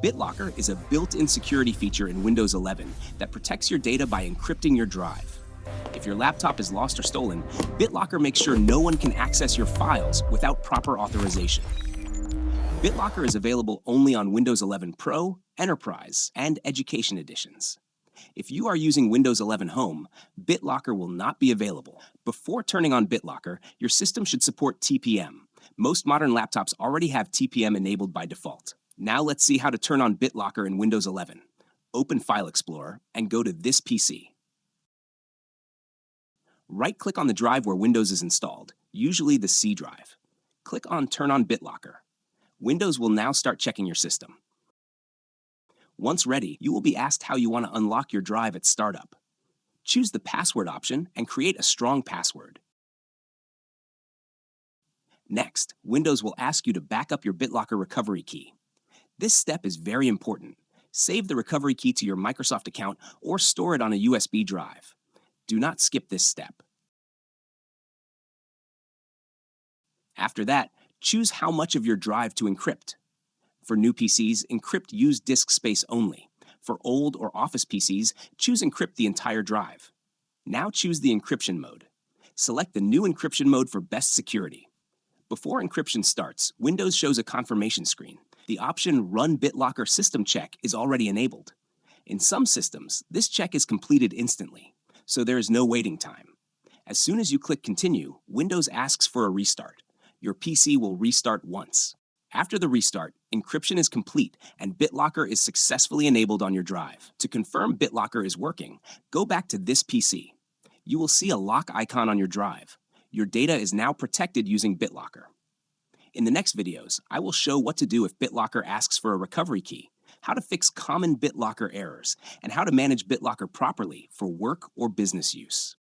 BitLocker is a built-in security feature in Windows 11 that protects your data by encrypting your drive. If your laptop is lost or stolen, BitLocker makes sure no one can access your files without proper authorization. BitLocker is available only on Windows 11 Pro, Enterprise, and Education editions. If you are using Windows 11 Home, BitLocker will not be available. Before turning on BitLocker, your system should support TPM. Most modern laptops already have TPM enabled by default. Now let's see how to turn on BitLocker in Windows 11. Open File Explorer and go to this PC. Right-click on the drive where Windows is installed, usually the C drive. Click on Turn on BitLocker. Windows will now start checking your system. Once ready, you will be asked how you want to unlock your drive at startup. Choose the password option and create a strong password. Next, Windows will ask you to back up your BitLocker recovery key. This step is very important. Save the recovery key to your Microsoft account or store it on a USB drive. Do not skip this step. After that, choose how much of your drive to encrypt. For new PCs, encrypt use disk space only. For old or office PCs, choose encrypt the entire drive. Now choose the encryption mode. Select the new encryption mode for best security. Before encryption starts, Windows shows a confirmation screen. The option Run BitLocker System Check is already enabled. In some systems, this check is completed instantly, so there is no waiting time. As soon as you click Continue, Windows asks for a restart. Your PC will restart once. After the restart, encryption is complete and BitLocker is successfully enabled on your drive. To confirm BitLocker is working, go back to this PC. You will see a lock icon on your drive. Your data is now protected using BitLocker. In the next videos, I will show what to do if BitLocker asks for a recovery key, how to fix common BitLocker errors, and how to manage BitLocker properly for work or business use.